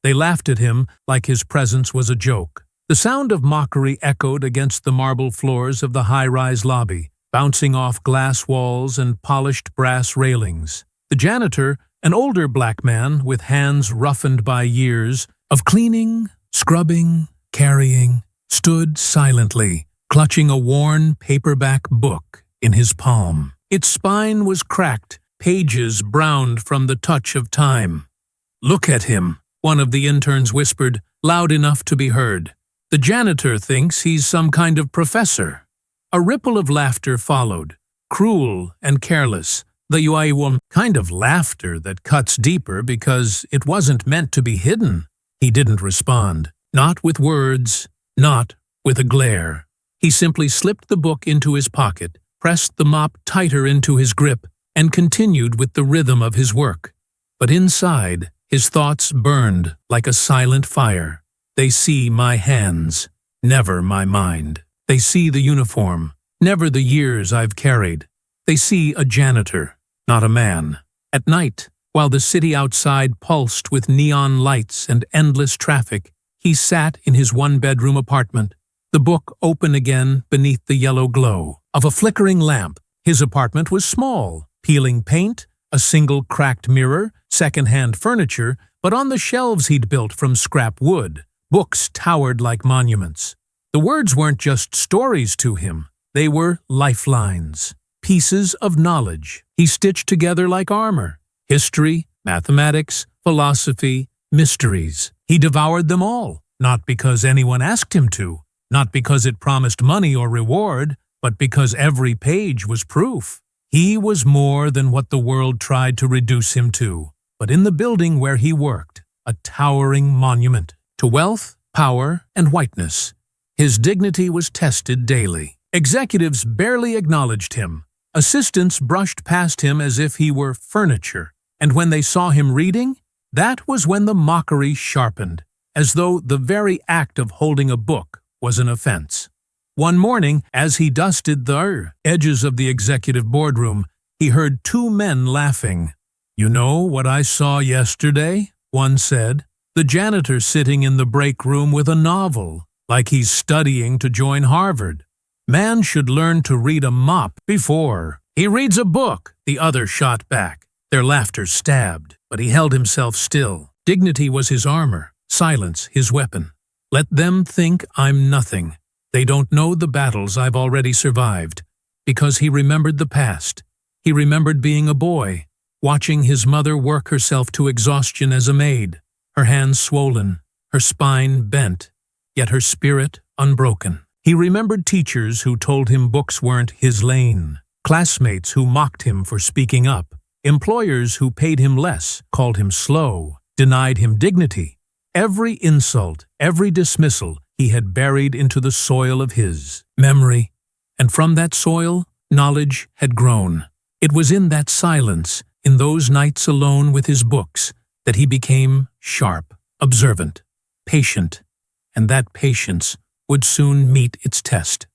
They laughed at him like his presence was a joke. The sound of mockery echoed against the marble floors of the high-rise lobby, bouncing off glass walls and polished brass railings. The janitor, an older black man with hands roughened by years of cleaning, scrubbing, carrying, stood silently, clutching a worn paperback book in his palm. Its spine was cracked, pages browned from the touch of time. "Look at him," one of the interns whispered, loud enough to be heard. "The janitor thinks he's some kind of professor." A ripple of laughter followed, cruel and careless, the kind of laughter that cuts deeper because it wasn't meant to be hidden. He didn't respond, not with words, not with a glare. He simply slipped the book into his pocket, pressed the mop tighter into his grip, and continued with the rhythm of his work. But inside, his thoughts burned like a silent fire. They see my hands, never my mind. They see the uniform, never the years I've carried. They see a janitor, not a man. At night, while the city outside pulsed with neon lights and endless traffic, he sat in his one-bedroom apartment, the book open again beneath the yellow glow of a flickering lamp. His apartment was small, peeling paint, a single cracked mirror, second-hand furniture, but on the shelves he'd built from scrap wood, books towered like monuments. The words weren't just stories to him, they were lifelines, pieces of knowledge he stitched together like armor. History, mathematics, philosophy, mysteries. He devoured them all, not because anyone asked him to, not because it promised money or reward, but because every page was proof. He was more than what the world tried to reduce him to, but in the building where he worked, a towering monument to wealth, power, and whiteness. His dignity was tested daily. Executives barely acknowledged him. Assistants brushed past him as if he were furniture, and when they saw him reading, that was when the mockery sharpened, as though the very act of holding a book was an offense. One morning, as he dusted the edges of the executive boardroom, he heard two men laughing. "You know what I saw yesterday?" one said. "The janitor sitting in the break room with a novel, like he's studying to join Harvard. Man should learn to read a mop before he reads a book," the other shot back. Their laughter stabbed, but he held himself still. Dignity was his armor, silence his weapon. "Let them think I'm nothing. They don't know the battles I've already survived." Because he remembered the past. He remembered being a boy, watching his mother work herself to exhaustion as a maid, her hands swollen, her spine bent, yet her spirit unbroken. He remembered teachers who told him books weren't his lane, classmates who mocked him for speaking up, employers who paid him less, called him slow, denied him dignity. Every insult, every dismissal he had buried into the soil of his memory, and from that soil, knowledge had grown. It was in that silence, in those nights alone with his books, that he became sharp, observant, patient, and that patience would soon meet its test.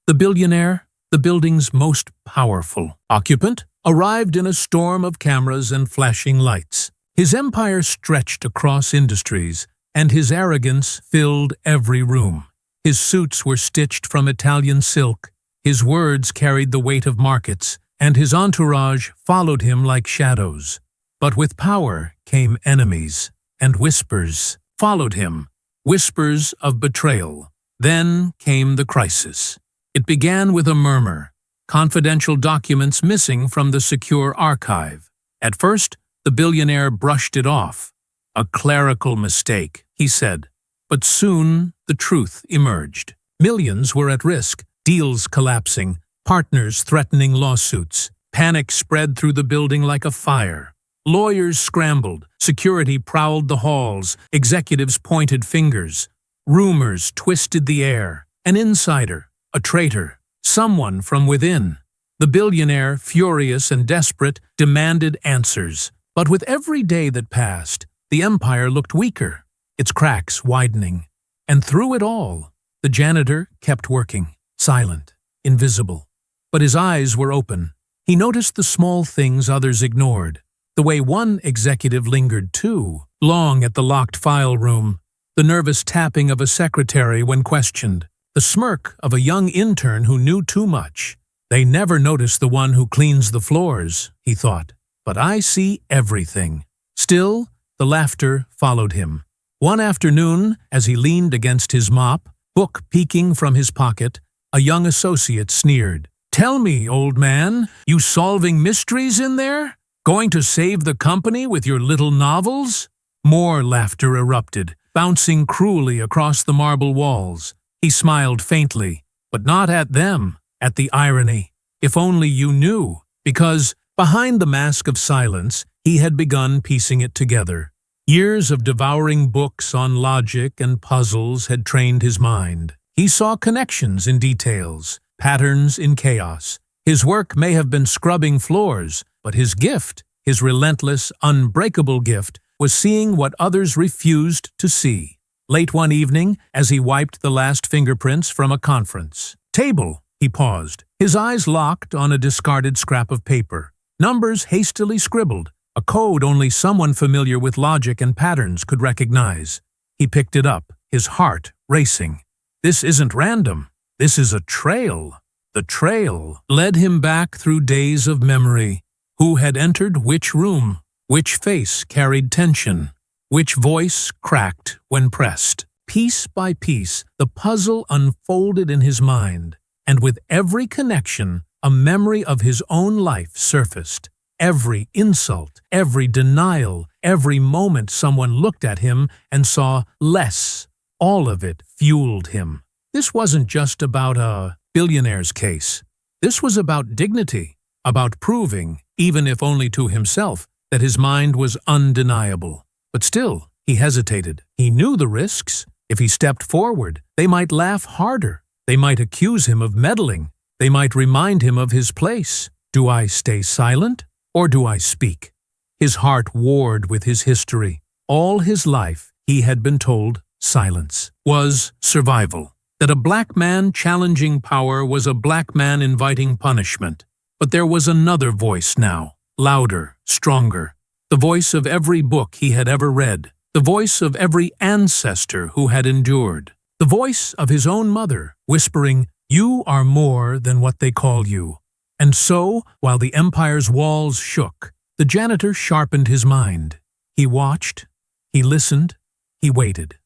The billionaire, the building's most powerful occupant, arrived in a storm of cameras and flashing lights. His empire stretched across industries, and his arrogance filled every room. His suits were stitched from Italian silk, his words carried the weight of markets, and his entourage followed him like shadows. But with power came enemies, and whispers followed him, whispers of betrayal. Then came the crisis. It began with a murmur, confidential documents missing from the secure archive. At first, the billionaire brushed it off. "A clerical mistake," he said. But soon the truth emerged. Millions were at risk, deals collapsing, partners threatening lawsuits. Panic spread through the building like a fire. Lawyers scrambled, security prowled the halls, executives pointed fingers. Rumors twisted the air. An insider, a traitor, someone from within. The billionaire, furious and desperate, demanded answers. But with every day that passed, the empire looked weaker, its cracks widening. And through it all, the janitor kept working, silent, invisible. But his eyes were open. He noticed the small things others ignored. The way one executive lingered too long at the locked file room, the nervous tapping of a secretary when questioned, the smirk of a young intern who knew too much. They never notice the one who cleans the floors, he thought, but I see everything. Still, the laughter followed him. One afternoon, as he leaned against his mop, book peeking from his pocket, a young associate sneered. "Tell me, old man, you solving mysteries in there? Going to save the company with your little novels?" More laughter erupted, bouncing cruelly across the marble walls. He smiled faintly, but not at them, at the irony. If only you knew, because behind the mask of silence, he had begun piecing it together. Years of devouring books on logic and puzzles had trained his mind. He saw connections in details, patterns in chaos. His work may have been scrubbing floors, but his gift, his relentless, unbreakable gift, was seeing what others refused to see. Late one evening, as he wiped the last fingerprints from a conference table, he paused, his eyes locked on a discarded scrap of paper. Numbers hastily scribbled, a code only someone familiar with logic and patterns could recognize. He picked it up, his heart racing. This isn't random. This is a trail. The trail led him back through days of memory. Who had entered which room? Which face carried tension? Which voice cracked when pressed? Piece by piece, the puzzle unfolded in his mind, and with every connection, a memory of his own life surfaced. Every insult, every denial, every moment someone looked at him and saw less, all of it fueled him. This wasn't just about a billionaire's case. This was about dignity, about proving, even if only to himself, that his mind was undeniable. But still, he hesitated. He knew the risks. If he stepped forward, they might laugh harder. They might accuse him of meddling. They might remind him of his place. Do I stay silent, or do I speak? His heart warred with his history. All his life, he had been told silence was survival. That a black man challenging power was a black man inviting punishment. But there was another voice now, louder, stronger. The voice of every book he had ever read. The voice of every ancestor who had endured. The voice of his own mother, whispering, "You are more than what they call you." And so, while the empire's walls shook, the janitor sharpened his mind. He watched, he listened, he waited.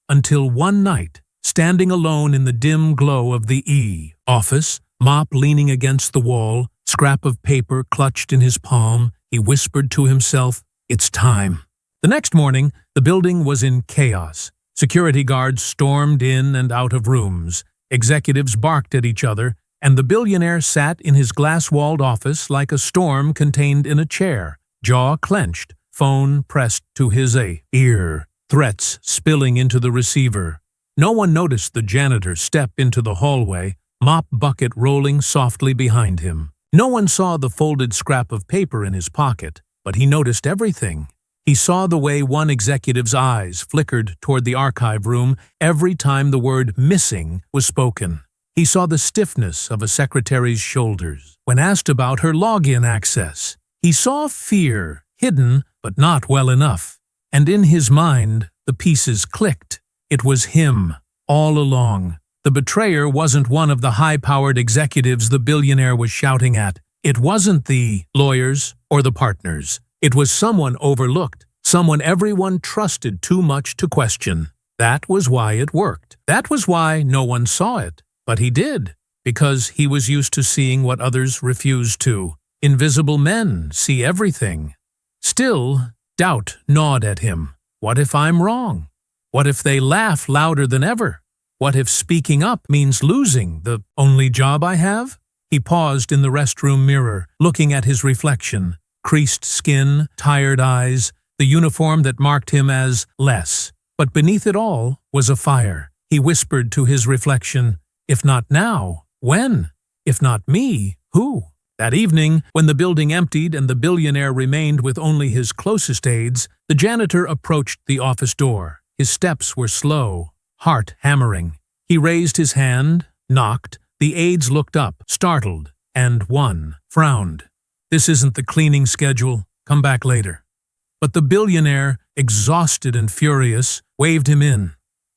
Until one night, standing alone in the dim glow of the office, mop leaning against the wall, scrap of paper clutched in his palm, he whispered to himself, "It's time." The next morning, the building was in chaos. Security guards stormed in and out of rooms. Executives barked at each other, and the billionaire sat in his glass-walled office like a storm contained in a chair, jaw clenched, phone pressed to his ear, threats spilling into the receiver. No one noticed the janitor step into the hallway, mop bucket rolling softly behind him. No one saw the folded scrap of paper in his pocket, but he noticed everything. He saw the way one executive's eyes flickered toward the archive room every time the word "missing" was spoken. He saw the stiffness of a secretary's shoulders when asked about her login access. He saw fear, hidden but not well enough. And in his mind, the pieces clicked. It was him, all along. The betrayer wasn't one of the high-powered executives the billionaire was shouting at. It wasn't the lawyers or the partners. It was someone overlooked, someone everyone trusted too much to question. That was why it worked. That was why no one saw it. But he did, because he was used to seeing what others refused to. Invisible men see everything. Still, doubt gnawed at him. What if I'm wrong? What if they laugh louder than ever? What if speaking up means losing the only job I have? He paused in the restroom mirror, looking at his reflection. Creased skin, tired eyes, the uniform that marked him as less. But beneath it all was a fire. He whispered to his reflection, "If not now, when? If not me, who?" That evening, when the building emptied and the billionaire remained with only his closest aides, the janitor approached the office door. His steps were slow, heart hammering. He raised his hand, knocked. The aides looked up, startled, and one frowned. "This isn't the cleaning schedule. Come back later." But the billionaire, exhausted and furious, waved him in.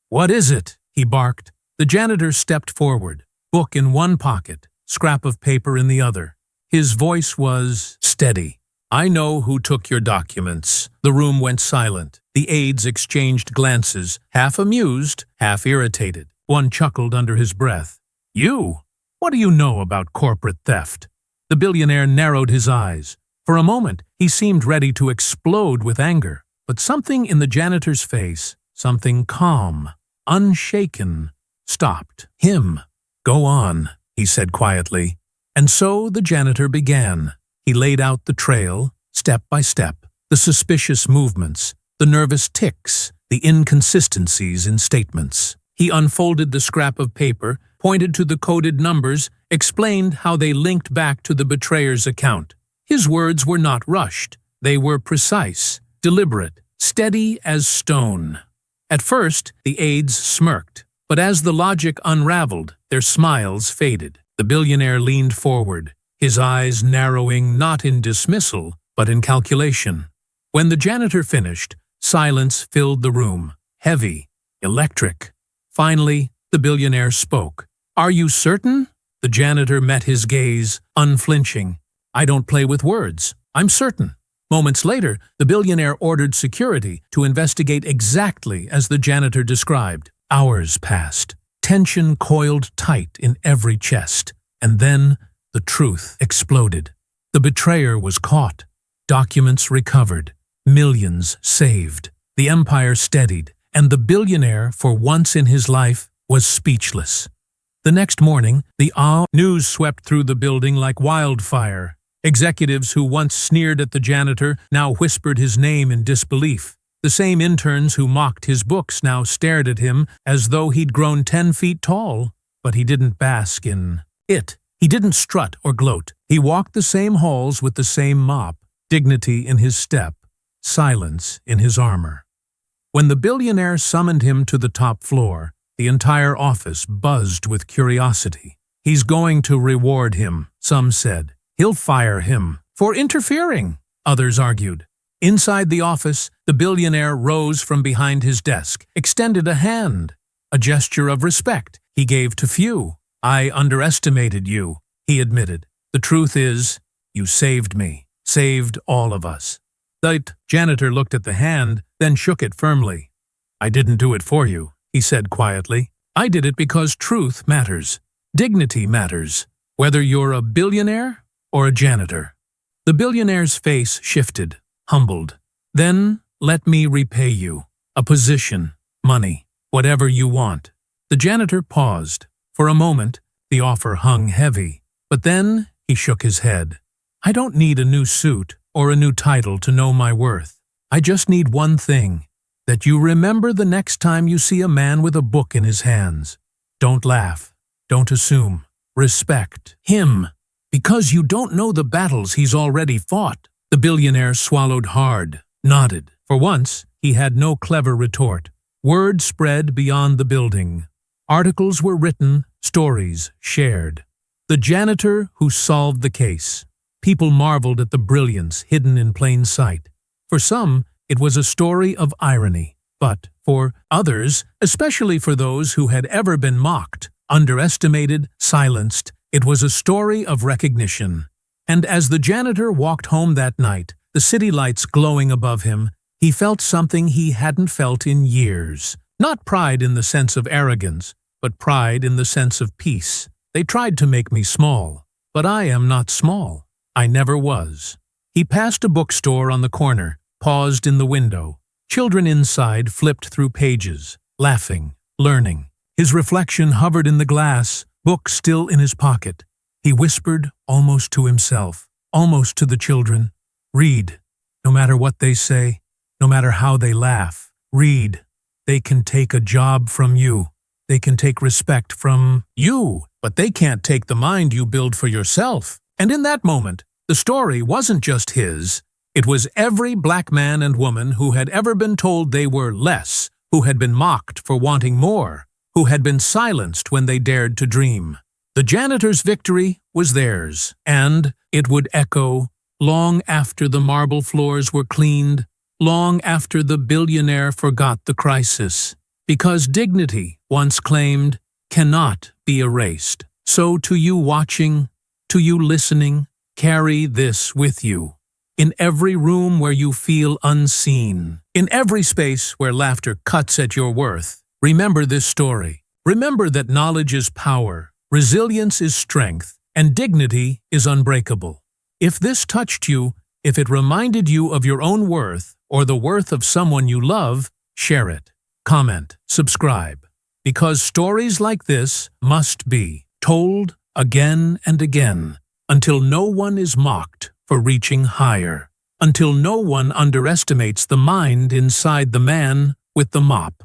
"What is it?" he barked. The janitor stepped forward, book in one pocket, scrap of paper in the other. His voice was steady. "I know who took your documents." The room went silent. The aides exchanged glances, half amused, half irritated. One chuckled under his breath. "You? What do you know about corporate theft?" The billionaire narrowed his eyes. For a moment, he seemed ready to explode with anger. But something in the janitor's face, something calm, unshaken, stopped him. "Go on," he said quietly. And so the janitor began. He laid out the trail, step by step, the suspicious movements, the nervous tics, the inconsistencies in statements. He unfolded the scrap of paper, pointed to the coded numbers, explained how they linked back to the betrayer's account. His words were not rushed. They were precise, deliberate, steady as stone. At first, the aides smirked, but as the logic unraveled, their smiles faded. The billionaire leaned forward, his eyes narrowing not in dismissal, but in calculation. When the janitor finished, silence filled the room, heavy, electric. Finally, the billionaire spoke. "Are you certain?" The janitor met his gaze, unflinching. "I don't play with words. I'm certain." Moments later, the billionaire ordered security to investigate exactly as the janitor described. Hours passed. Tension coiled tight in every chest. And then the truth exploded. The betrayer was caught. Documents recovered. Millions saved. The empire steadied. And the billionaire, for once in his life, was speechless. The next morning, the news swept through the building like wildfire. Executives who once sneered at the janitor now whispered his name in disbelief. The same interns who mocked his books now stared at him as though he'd grown 10 feet tall. But he didn't bask in it. He didn't strut or gloat. He walked the same halls with the same mop, dignity in his step, silence in his armor. When the billionaire summoned him to the top floor, the entire office buzzed with curiosity. "He's going to reward him," some said. "He'll fire him for interfering," others argued. Inside the office, the billionaire rose from behind his desk, extended a hand, a gesture of respect he gave to few. "I underestimated you," he admitted. "The truth is, you saved me, saved all of us." The janitor looked at the hand, then shook it firmly. "I didn't do it for you," he said quietly. "I did it because truth matters. Dignity matters, whether you're a billionaire or a janitor." The billionaire's face shifted, humbled. "Then let me repay you. A position, money, whatever you want." The janitor paused. For a moment, the offer hung heavy. But then he shook his head. "I don't need a new suit or a new title to know my worth. I just need one thing, that you remember the next time you see a man with a book in his hands. Don't laugh. Don't assume. Respect him, because you don't know the battles he's already fought." The billionaire swallowed hard, nodded. For once, he had no clever retort. Word spread beyond the building. Articles were written, stories shared. The janitor who solved the case. People marveled at the brilliance hidden in plain sight. For some, it was a story of irony. But for others, especially for those who had ever been mocked, underestimated, silenced, it was a story of recognition. And as the janitor walked home that night, the city lights glowing above him, he felt something he hadn't felt in years. Not pride in the sense of arrogance, but pride in the sense of peace. "They tried to make me small, but I am not small. I never was." He passed a bookstore on the corner, paused in the window. Children inside flipped through pages, laughing, learning. His reflection hovered in the glass, book still in his pocket. He whispered, almost to himself, almost to the children, "Read, no matter what they say, no matter how they laugh. Read. They can take a job from you. They can take respect from you, but they can't take the mind you build for yourself." And in that moment, the story wasn't just his. It was every black man and woman who had ever been told they were less, who had been mocked for wanting more, who had been silenced when they dared to dream. The janitor's victory was theirs, and it would echo long after the marble floors were cleaned, long after the billionaire forgot the crisis. Because dignity, once claimed, cannot be erased. So to you watching, to you listening, carry this with you. In every room where you feel unseen, in every space where laughter cuts at your worth, remember this story. Remember that knowledge is power, resilience is strength, and dignity is unbreakable. If this touched you, if it reminded you of your own worth or the worth of someone you love, share it. Comment, subscribe, because stories like this must be told again and again until no one is mocked for reaching higher, until no one underestimates the mind inside the man with the mop.